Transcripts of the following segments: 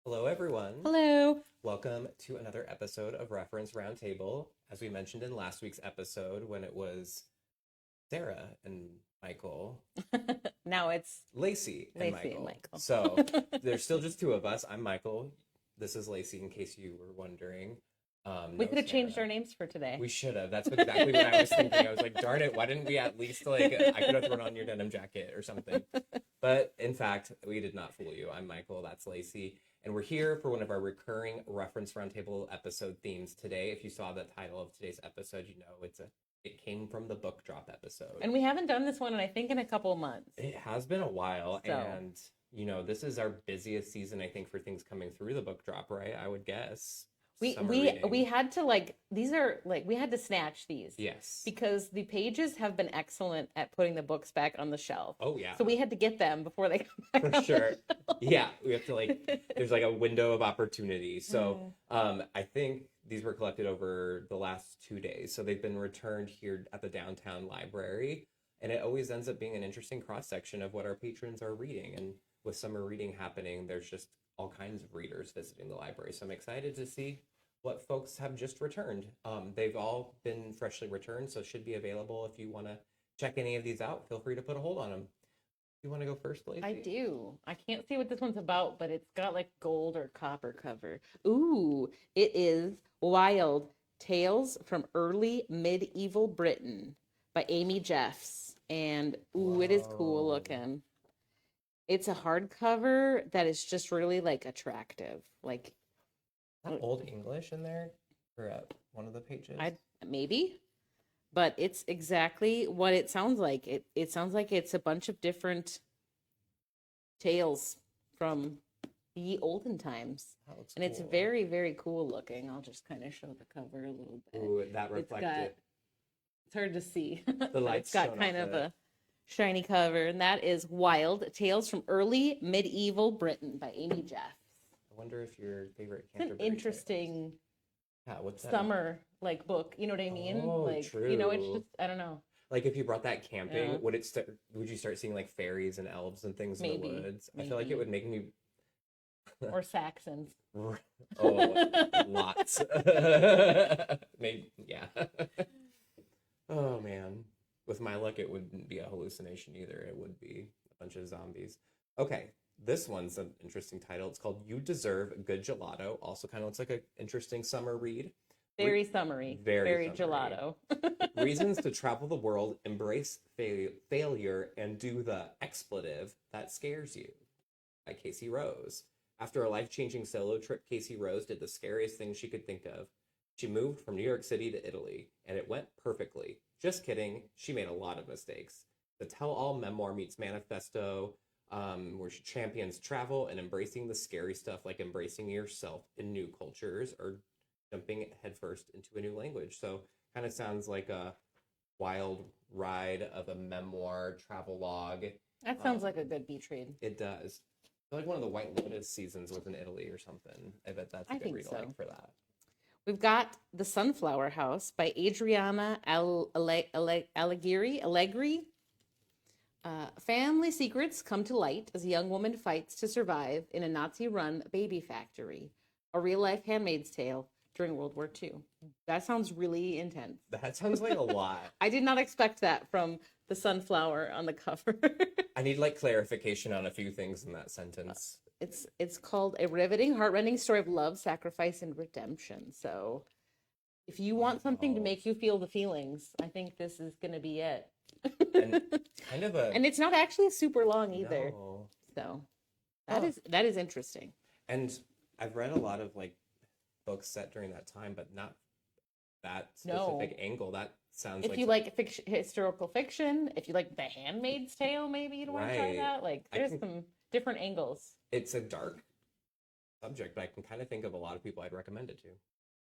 Hello, everyone. Hello. Welcome to another episode of Reference Roundtable. As we mentioned in last week's episode, when it was Sarah and Michael, Now it's Lacey and Lacey and Michael. Michael. So there's still just two of us. I'm Michael. This is Lacey, in case you were wondering. We No could have changed Sarah. our names for today. We should have. That's exactly what I was thinking. I was like, darn it, why didn't we at least, I could have thrown on your denim jacket or something. But in fact, we did not fool you. I'm Michael, that's Lacey. And we're here for one of our recurring Reference Roundtable episode themes today. If you saw the title of today's episode, you know it came from the Bookdrop episode. And we haven't done this one, I think, in a couple of months. It has been a while, So. and this is our busiest season, I think, for things coming through the Bookdrop, right? I would guess. Summer We reading. had to we had to snatch these. Yes. Because the pages have been excellent at putting the books back on the shelf. Oh yeah. So we had to get them before they come back. For sure. Yeah, we have to there's a window of opportunity. So I think these were collected over the last 2 days. So they've been returned here at the downtown library. And it always ends up being an interesting cross section of what our patrons are reading. And with summer reading happening, there's just all kinds of readers visiting the library. So I'm excited to see what folks have just returned. They've all been freshly returned, so should be available if you want to check any of these out. Feel free to put a hold on them. You want to go first, Lacey? I do. I can't see what this one's about, but it's got gold or copper cover. Ooh, it is Wild Tales from Early Medieval Britain by Amy Jeffs. And ooh, it is cool Whoa. looking. It's a hardcover that is just really attractive. Is that Old English in there? Or at one of the pages? Maybe, but it's exactly what it sounds like. It sounds like it's a bunch of different tales from the olden times. That looks And it's cool. very, very cool looking. I'll just kind of show the cover a little bit. Ooh, that reflected. It's hard to see. The light's It's got showing kind off of it. a shiny cover, and that is Wild Tales from Early Medieval Britain by Amy Jeffs. I wonder if your favorite It's an Canterbury interesting tales. Yeah, what's that? summer book. You know what I mean? Oh, It's true. just I don't know. If you brought that camping, Yeah. would you start seeing fairies and elves and things in Maybe, the woods? I feel like it maybe. would make me Or Saxons. oh, lots. Maybe, yeah. Oh man. With my luck, it wouldn't be a hallucination either. It would be a bunch of zombies. Okay, this one's an interesting title. It's called You Deserve Good Gelato. Also kind of looks like an interesting summer read. Very summery. Very summery. gelato. Reasons to travel the world, embrace failure, and do the expletive that scares you by Casey Rose. After a life-changing solo trip, Casey Rose did the scariest thing she could think of. She moved from New York City to Italy, and it went perfectly. Just kidding, she made a lot of mistakes. The tell-all memoir meets manifesto, where she champions travel and embracing the scary stuff, like embracing yourself in new cultures or jumping headfirst into a new language. So kind of sounds like a wild ride of a memoir travel log. That sounds like a good beach read. It does. I feel like one of the White Lotus seasons was in Italy or something. I bet that's a I good think read so. for that. We've got The Sunflower House by Adriana Allegri. Family secrets come to light as a young woman fights to survive in a Nazi-run baby factory. A real-life Handmaid's Tale during World War II. That sounds really intense. That sounds like a lot. I did not expect that from the sunflower on the cover. I need clarification on a few things in that sentence. It's called A Riveting, Heartrending Story of Love, Sacrifice, and Redemption. So if you want something to make you feel the feelings, I think this is going to be it. And kind of a And it's not actually super long either. No. So Oh. that is interesting. And I've read a lot of books set during that time, but not that specific angle. That sounds If you like historical fiction, if you like The Handmaid's Tale, maybe you'd want to try Right. that. There's some different angles. it's a dark subject, but I can kind of think of a lot of people I'd recommend it to.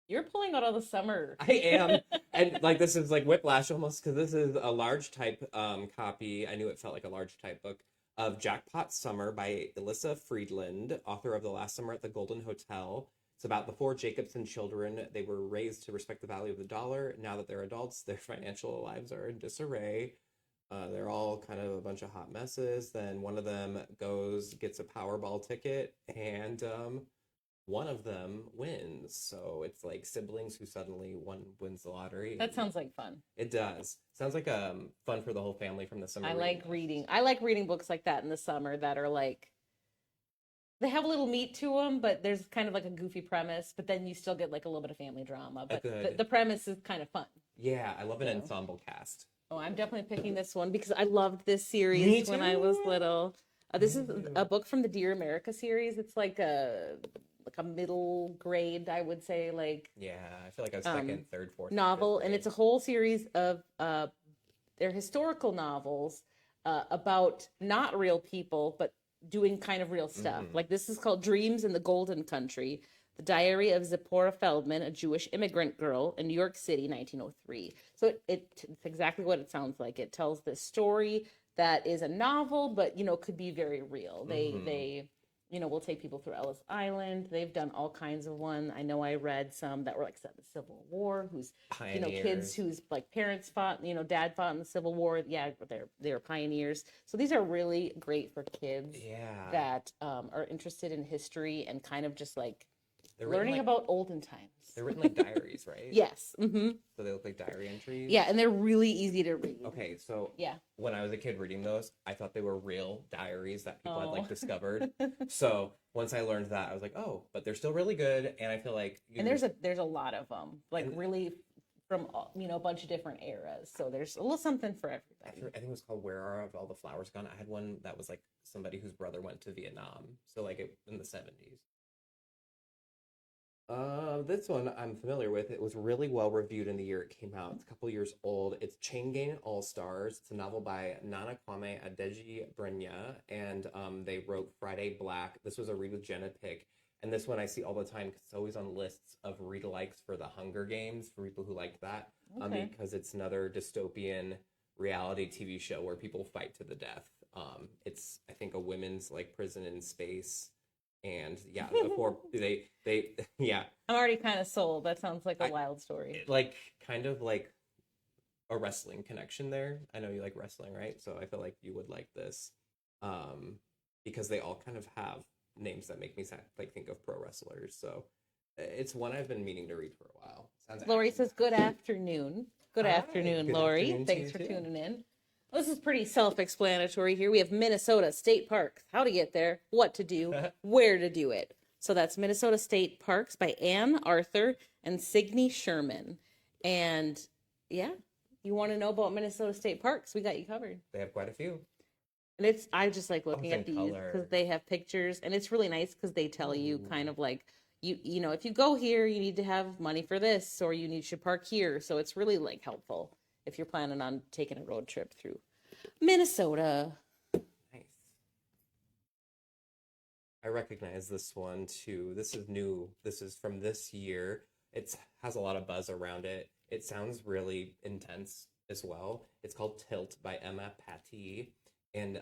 You're pulling out all the summer. I am. And this is whiplash almost, because this is a large type copy. I knew it felt like a large type book of Jackpot Summer by Alyssa Friedland, author of The Last Summer at the Golden Hotel. It's about the four Jacobson children. They were raised to respect the value of the dollar. Now that they're adults, their financial lives are in disarray. They're all kind of a bunch of hot messes. Then one of them gets a Powerball ticket, and one of them wins. So it's like siblings who suddenly one wins the lottery. That sounds like fun. It does. Sounds like fun for the whole family from the summer. I like reading. I like reading books like that in the summer that are like they have a little meat to them, but there's kind of like a goofy premise, but then you still get like a little bit of family drama. But the premise is kind of fun. Yeah, I love an ensemble cast. Oh, I'm definitely picking this one because I loved this series when I was little. This is a book from the Dear America series. It's like a middle grade, I would say, like yeah, I feel like I was second, third, fourth novel, and it's a whole series of they're historical novels about not real people, but doing kind of real stuff. Like this is called Dreams in the Golden Country, the diary of Zipporah Feldman, a Jewish immigrant girl in New York City, 1903. So it's exactly what it sounds like. It tells this story that is a novel, but could be very real. They will take people through Ellis Island. They've done all kinds of one. I know I read some that were like set in the Civil War, who's kids whose like parents fought, dad fought in the Civil War. Yeah, they're pioneers. So these are really great for kids that are interested in history and kind of just like learning about olden times. They're written like diaries, right? Yes. Mm-hmm. So they look like diary entries? Yeah, and they're really easy to read. Okay, so when I was a kid reading those, I thought they were real diaries that people had like discovered. So once I learned that, I was like, oh, but they're still really good. And I feel like... And there's a lot of them, like really from, a bunch of different eras. So there's a little something for everybody. I think it was called Where Are All the Flowers Gone? I had one that was like somebody whose brother went to Vietnam. So like in the 70s. This one I'm familiar with. It was really well reviewed in the year it came out. It's a couple years old. It's Chain Gang All Stars. It's a novel by Nana Kwame Adeji Brenya, and they wrote Friday Black. This was a read with Jenna Pick, and this one I see all the time because it's always on lists of read-alikes for the Hunger Games for people who liked that. Because it's another dystopian reality TV show where people fight to the death. It's I think a women's like prison in space. And yeah, before they I'm already kind of sold. That sounds like a wild story. Like kind of like a wrestling connection there. I know you like wrestling, right? So I feel like you would like this, because they all kind of have names that make me like think of pro wrestlers. So it's one I've been meaning to read for a while. Lori says, "Good afternoon." Good afternoon, Lori. Thanks for tuning in. This is pretty self-explanatory here. We have Minnesota State Parks, how to get there, what to do, where to do it. So that's Minnesota State Parks by Ann Arthur and Signe Sherman. And yeah, you want to know about Minnesota State Parks? We got you covered. They have quite a few. And I just like looking at these because they have pictures, and it's really nice because they tell you kind of like, if you go here, you need to have money for this, or you should park here. So it's really like helpful if you're planning on taking a road trip through Minnesota. Nice. I recognize this one too. This is new. This is from this year. It has a lot of buzz around it. It sounds really intense as well. It's called Tilt by Emma Patty. And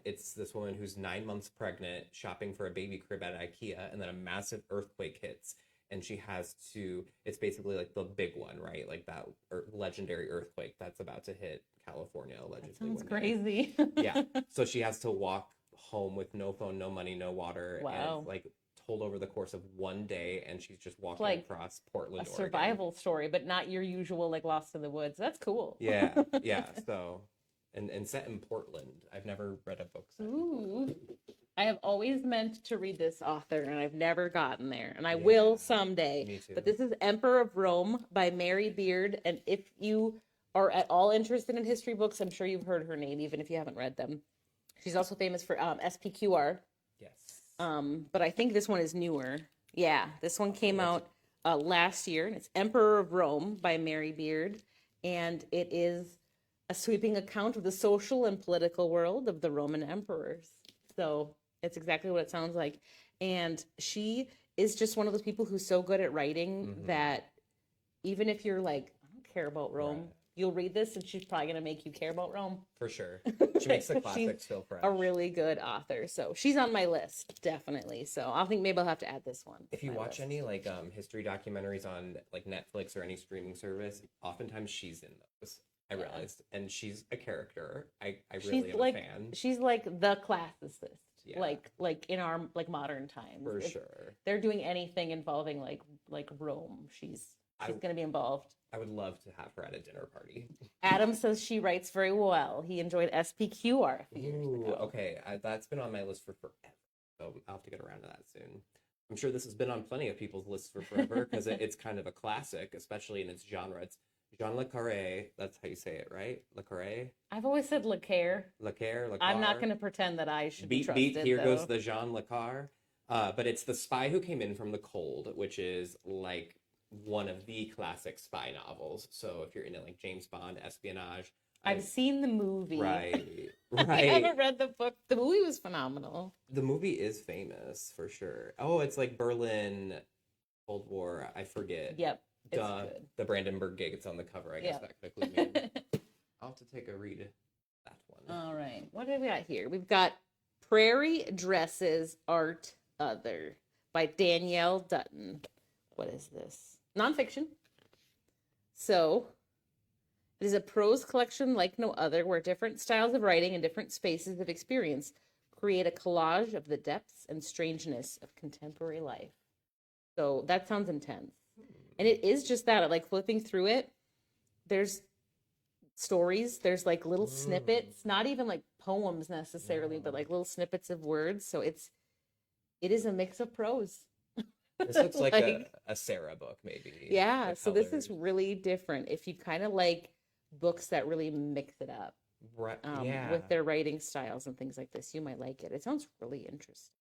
it's this woman who's 9 months pregnant, shopping for a baby crib at IKEA, and then a massive earthquake hits. And she has to, it's basically like the big one, right? Like that legendary earthquake that's about to hit California, allegedly. That sounds crazy. Yeah. So she has to walk home with no phone, no money, no water. Wow. And like told over the course of one day, and she's just walking across Portland, a survival story, but not your usual like Lost in the Woods. That's cool. Yeah. Yeah. So, and set in Portland. I've never read a book set. Ooh. I have always meant to read this author, and I've never gotten there, and I will someday. Me too. But this is Emperor of Rome by Mary Beard, and if you are at all interested in history books, I'm sure you've heard her name, even if you haven't read them. She's also famous for SPQR. Yes. But I think this one is newer. Yeah, this one came out last year, and it's Emperor of Rome by Mary Beard, and it is a sweeping account of the social and political world of the Roman emperors. So it's exactly what it sounds like. And she is just one of those people who's so good at writing that even if you're like, I don't care about Rome, you'll read this and she's probably going to make you care about Rome. For sure. She makes the classics feel fresh. A really good author. So she's on my list, definitely. So I think maybe I'll have to add this one. If you watch any like history documentaries on like Netflix or any streaming service, oftentimes she's in those. I realized, and she's a character. I really am a fan. She's like the classicist. Yeah. like in our like modern times. For sure. They're doing anything involving like Rome. She's going to be involved. I would love to have her at a dinner party. Adam says she writes very well. He enjoyed SPQR a few years ago. Okay, that's been on my list for forever, so I'll have to get around to that soon. I'm sure this has been on plenty of people's lists for forever because it's kind of a classic, especially in its genre. It's Jean Le Carré. That's how you say it, right? Le Carré? I've always said Le Carré. Le Carré, Le Carré. I'm not going to pretend that I should be trusted, here though. goes the Jean Le Carré. But it's The Spy Who Came In From the Cold, which is like one of the classic spy novels. So if you're into like James Bond, espionage. I've seen the movie. Right. I haven't read the book. The movie was phenomenal. The movie is famous for sure. Oh, it's like Berlin, Cold War. I forget. Yep. The Brandenburg Gate. It's on the cover. I guess that quickly made. I'll have to take a read of that one. All right. What do we got here? We've got Prairie Dresses Art Other by Danielle Dutton. What is this? Nonfiction. So, it is a prose collection like no other, where different styles of writing and different spaces of experience create a collage of the depths and strangeness of contemporary life. So, that sounds intense. And it is just that, like flipping through it, there's stories, there's like little snippets, not even like poems necessarily, but like little snippets of words. So it is a mix of prose. This looks like a Sarah book, maybe. Yeah, so this is really different. If you kind of like books that really mix it up, right? With their writing styles and things like this, you might like it. It sounds really interesting.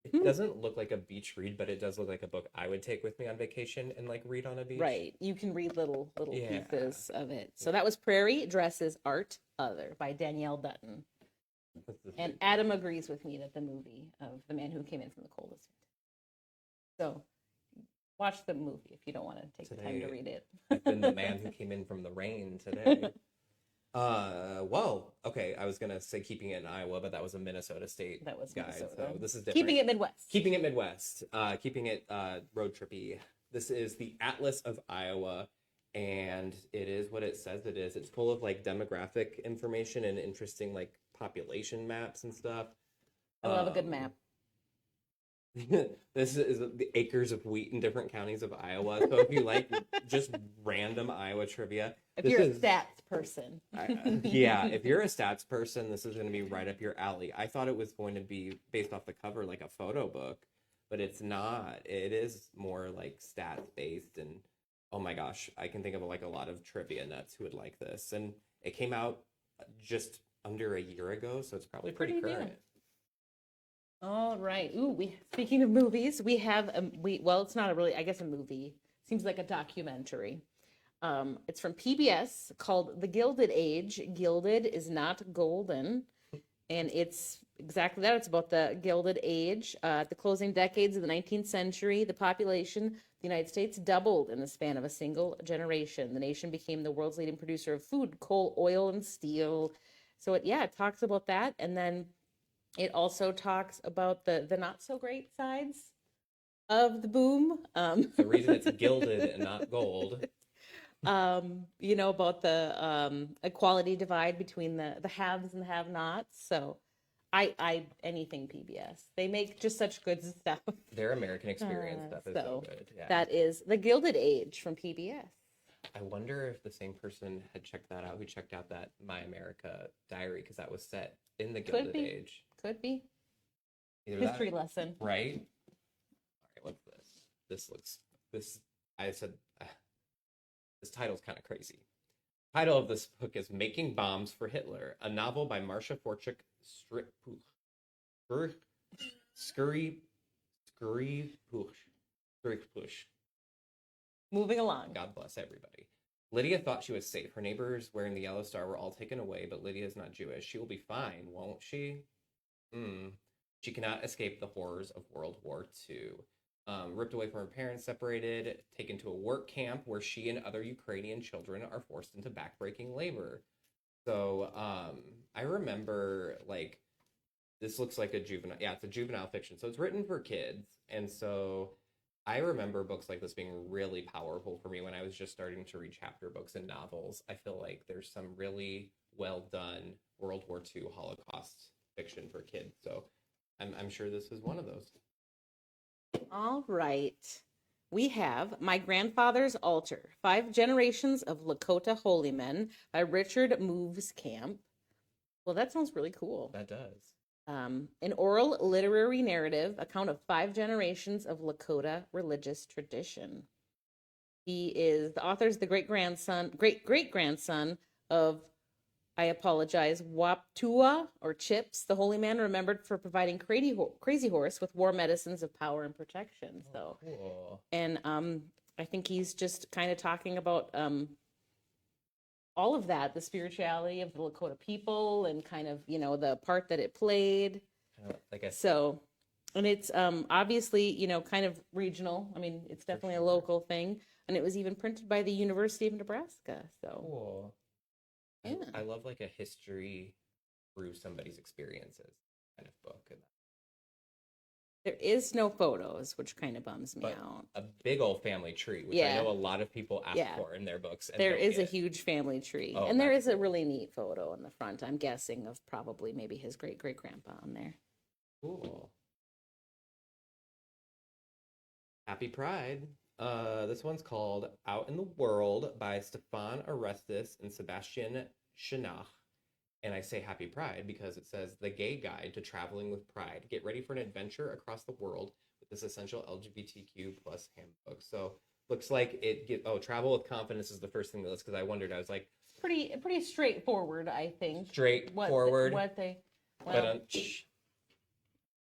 It doesn't look like a beach read, but it does look like a book I would take with me on vacation and like read on a beach. Right. You can read little pieces of it. So that was Prairie Dresses Art Other by Danielle Dutton. And Adam agrees with me that the movie of The Man Who Came In From the Cold is fantastic. So watch the movie if you don't want to take the time to read it. I've been the man who came in from the rain today. Well, okay, I was gonna say keeping it in Iowa, but that was a Minnesota State guide. So this is different. Keeping it Midwest. Keeping it Midwest. Keeping it road trippy. This is the Atlas of Iowa, and it is what it says it is. It's full of like demographic information and interesting like population maps and stuff. I love a good map. This is the acres of wheat in different counties of Iowa. So if you like just random Iowa trivia, if you're a stats person, if you're a stats person, this is going to be right up your alley. I thought it was going to be based off the cover, like a photo book, but it's not. It is more like stats based, and oh my gosh, I can think of like a lot of trivia nuts who would like this. And it came out just under a year ago, so it's probably pretty current. New. All right. Ooh, speaking of movies, we have well, it's not I guess a movie. Seems like a documentary. It's from PBS called The Gilded Age. Gilded is not golden. And it's exactly that. It's about the Gilded Age. At the closing decades of the 19th century, the population of the United States doubled in the span of a single generation. The nation became the world's leading producer of food, coal, oil, and steel. So it talks about that. And then it also talks about the not so great sides of the boom. The reason it's gilded and not gold. About the equality divide between the haves and the have-nots. So I anything PBS. They make just such good stuff. Their American experience stuff is so good. Yeah. That is The Gilded Age from PBS. I wonder if the same person had checked that out who checked out that My America Diary, because that was set in the Gilded Age. Could be. Either history lesson. Right? All right, what's this? This title's kind of crazy. Title of this book is Making Bombs for Hitler, a novel by Marcia Forchuk Scurrypush. Moving along. God bless everybody. Lydia thought she was safe. Her neighbors wearing the yellow star were all taken away, but Lydia is not Jewish. She will be fine, won't she? She cannot escape the horrors of World War II. Ripped away from her parents, separated, taken to a work camp where she and other Ukrainian children are forced into backbreaking labor. So I remember, like, this looks like a juvenile. Yeah, it's a juvenile fiction. So it's written for kids. And so I remember books like this being really powerful for me when I was just starting to read chapter books and novels. I feel like there's some really well done World War II Holocaust fiction for kids. So I'm sure this is one of those. All right. We have My Grandfather's Altar, 5 Generations of Lakota Holy Men by Richard Moves Camp. Well, that sounds really cool. That does. An oral literary narrative account of 5 generations of Lakota religious tradition. The author's the great great grandson of, I apologize, Waptua or Chips, the holy man remembered for providing Crazy Horse with war medicines of power and protection. So, cool. And I think he's just kind of talking about all of that, the spirituality of the Lakota people and kind of, the part that it played. Like I said. So, and it's obviously, kind of regional. I mean, it's definitely a local thing. And it was even printed by the University of Nebraska. So cool. Yeah. I love like a history through somebody's experiences kind of book. And there is no photos, which kind of bums me out. A big old family tree, which I know a lot of people ask for in their books. And there is a huge family tree. Oh, and there is a really neat photo in the front, I'm guessing, of probably maybe his great-great-grandpa on there. Cool. Happy Pride. This one's called Out in the World by Stefan Orestes and Sebastian Schinach. And I say Happy Pride because it says The Gay Guide to Traveling with Pride. Get ready for an adventure across the world with this essential LGBTQ plus handbook. So looks like travel with confidence is the first thing that lists, because I wondered, I was like, pretty straightforward, I think. Straightforward.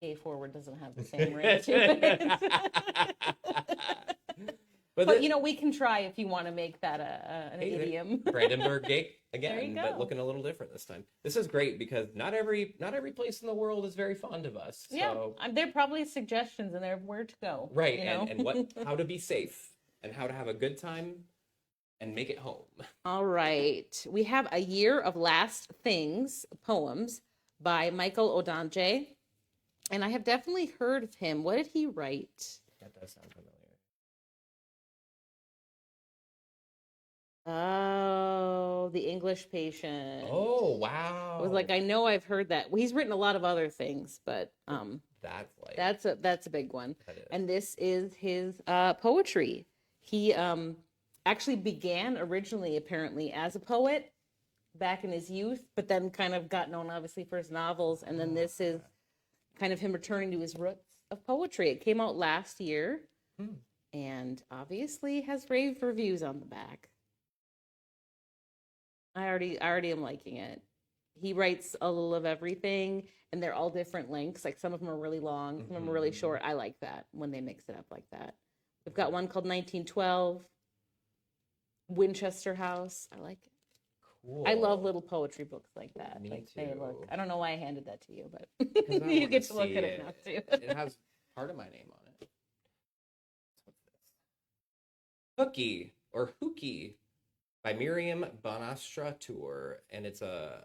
Gay forward doesn't have the same ring to it. But we can try if you want to make that an idiom. Brandenburg Gate again, go. but looking a little different this time. This is great because not every place in the world is very fond of us. So. Yeah, there are probably suggestions in there of where to go. Right, and how to be safe and how to have a good time and make it home. All right, we have A Year of Last Things poems by Michael Odanje, and I have definitely heard of him. What did he write? That does sound familiar. Oh, The English Patient. Oh, wow. I was like, I know I've heard that. Well, he's written a lot of other things, but that's a big one. And this is his poetry. He actually began originally apparently as a poet back in his youth, but then kind of got known obviously for his novels, and then this is kind of him returning to his roots of poetry. It came out last year and obviously has rave reviews on the back. I already am liking it. He writes a little of everything, and they're all different lengths. Like some of them are really long, some of them are really short. I like that when they mix it up like that. We've got one called 1912, Winchester House. I like it. Cool. I love little poetry books like that. Me They too. look. I don't know why I handed that to you, but you get to look at it now too. It has part of my name on it. What's this? Hookie or Hookie by Miriam Bonastratur, and it's a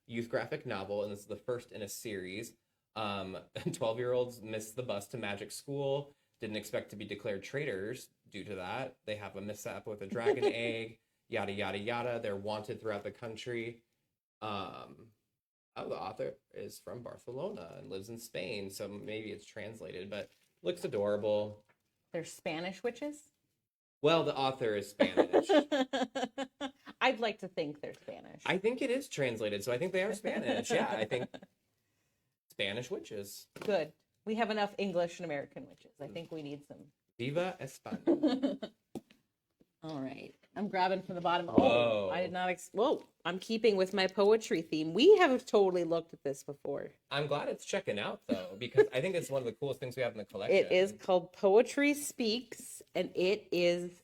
youth graphic novel, and this is the first in a series. 12-year-olds miss the bus to magic school, didn't expect to be declared traitors due to that. They have a mishap with a dragon egg, yada, yada, yada. They're wanted throughout the country. The author is from Barcelona and lives in Spain, so maybe it's translated, but looks adorable. They're Spanish witches? Well, the author is Spanish. I'd like to think they're Spanish. I think it is translated, so I think they are Spanish. Yeah, I think Spanish witches. Good. We have enough English and American witches. I think we need some. Viva España. All right. I'm grabbing from the bottom. Whoa. I did not. Whoa. I'm keeping with my poetry theme. We have totally looked at this before. I'm glad it's checking out, though, because I think it's one of the coolest things we have in the collection. It is called Poetry Speaks, and it is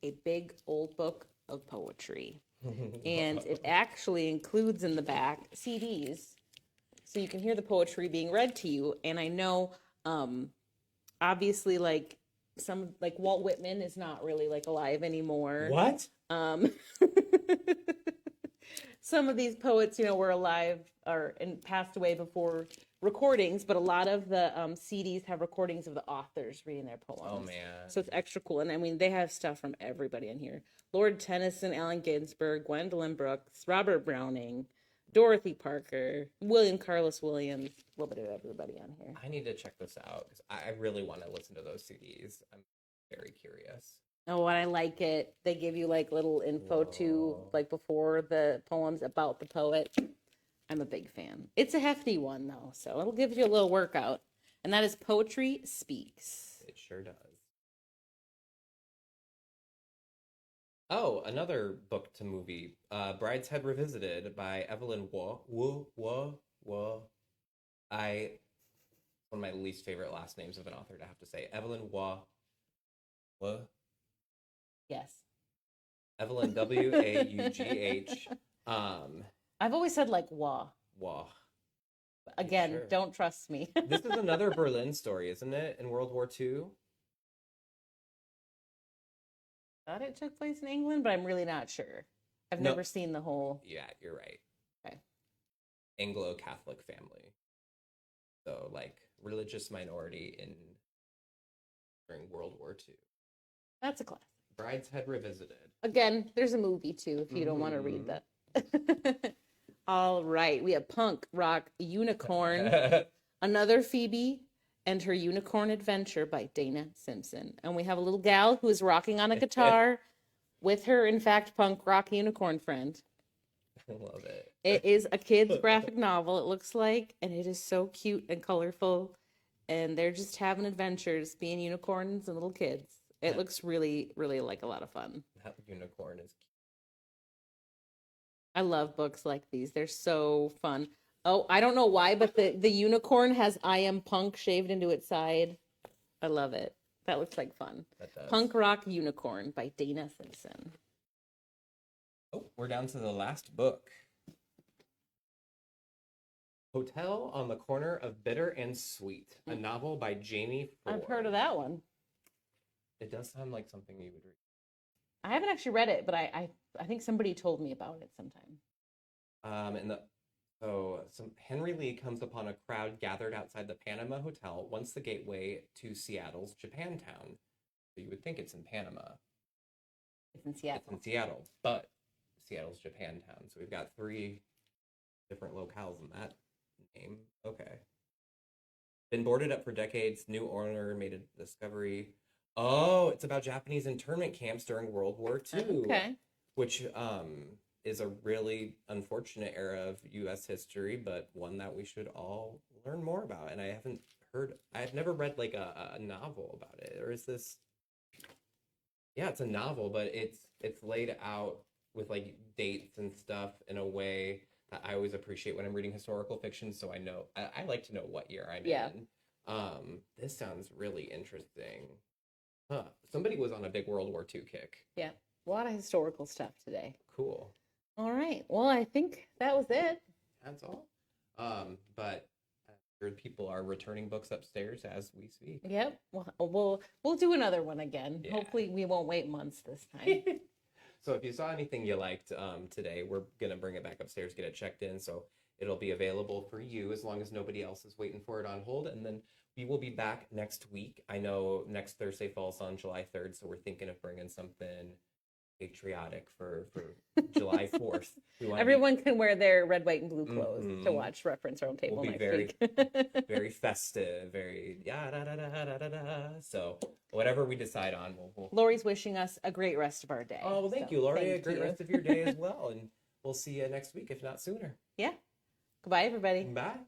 a big old book of poetry. And it actually includes in the back CDs, so you can hear the poetry being read to you. And I know, obviously, like Walt Whitman is not really alive anymore. What? Some of these poets, were alive and passed away before recordings, but a lot of the CDs have recordings of the authors reading their poems. Oh, man. So it's extra cool. And I mean, they have stuff from everybody in here. Lord Tennyson, Allen Ginsberg, Gwendolyn Brooks, Robert Browning, Dorothy Parker, William Carlos Williams, a little bit of everybody on here. I need to check this out because I really want to listen to those CDs. I'm very curious. Oh, and I like it. They give you like little info too, Whoa. like before the poems about the poet. I'm a big fan. It's a hefty one though, so it'll give you a little workout. And that is Poetry Speaks. It sure does. Oh, another book to movie, Brideshead Revisited by Evelyn Waugh. One of my least favorite last names of an author to have to say. Evelyn Waugh. Yes. Evelyn Waugh. I've always said like Waugh. Waugh. Again, Sure. don't trust me. This is another Berlin story, isn't it? In World War II? Thought it took place in England, but I'm really not sure. I've No. never seen the whole. Yeah, you're right. Okay. Anglo-Catholic family. So, like, religious minority during World War II. That's a classic. Brideshead Revisited. Again, there's a movie too if you don't want to read that. All right, we have Punk Rock Unicorn, Another Phoebe and Her Unicorn Adventure by Dana Simpson. And we have a little gal who is rocking on a guitar with her, in fact, punk rock unicorn friend. I love it. It is a kid's graphic novel, it looks like, and it is so cute and colorful. And they're just having adventures, being unicorns and little kids. It looks really, really like a lot of fun. That unicorn is cute. I love books like these. They're so fun. Oh, I don't know why, but the unicorn has I Am Punk shaved into its side. I love it. That looks like fun. That does. Punk Rock Unicorn by Dana Simpson. Oh, we're down to the last book. Hotel on the Corner of Bitter and Sweet, a novel by Jamie Ford. I've heard of that one. It does sound like something you would read. I haven't actually read it, but I think somebody told me about it sometime. Henry Lee comes upon a crowd gathered outside the Panama Hotel, once the gateway to Seattle's Japantown. So you would think it's in Panama. It's in Seattle. It's in Seattle, but Seattle's Japantown. So we've got 3 different locales in that name. Okay. Been boarded up for decades. New owner made a discovery. Oh, it's about Japanese internment camps during World War II. Okay. Which is a really unfortunate era of U.S. history, but one that we should all learn more about. And I've never read like a novel about it. Or is this? Yeah, it's a novel, but it's laid out with like dates and stuff in a way that I always appreciate when I'm reading historical fiction. So I know I like to know what year I'm in. This sounds really interesting. Huh. Somebody was on a big World War II kick. Yeah. A lot of historical stuff today. Cool. All right. Well, I think that was it. That's all. But people are returning books upstairs as we speak. Yep. We'll do another one again. Yeah. Hopefully we won't wait months this time. So if you saw anything you liked today, we're gonna bring it back upstairs, get it checked in, so it'll be available for you as long as nobody else is waiting for it on hold, and then we will be back next week. I know next Thursday falls on July 3rd, so we're thinking of bringing something patriotic for July 4th. Everyone can wear their red, white, and blue clothes to watch Reference Roundtable We'll be next very, week. very festive, very So whatever we decide on, we'll... Lori's wishing us a great rest of our day. Oh, well, thank you, Lori. A great rest of your day as well, and we'll see you next week, if not sooner. Yeah. Goodbye, everybody. Bye.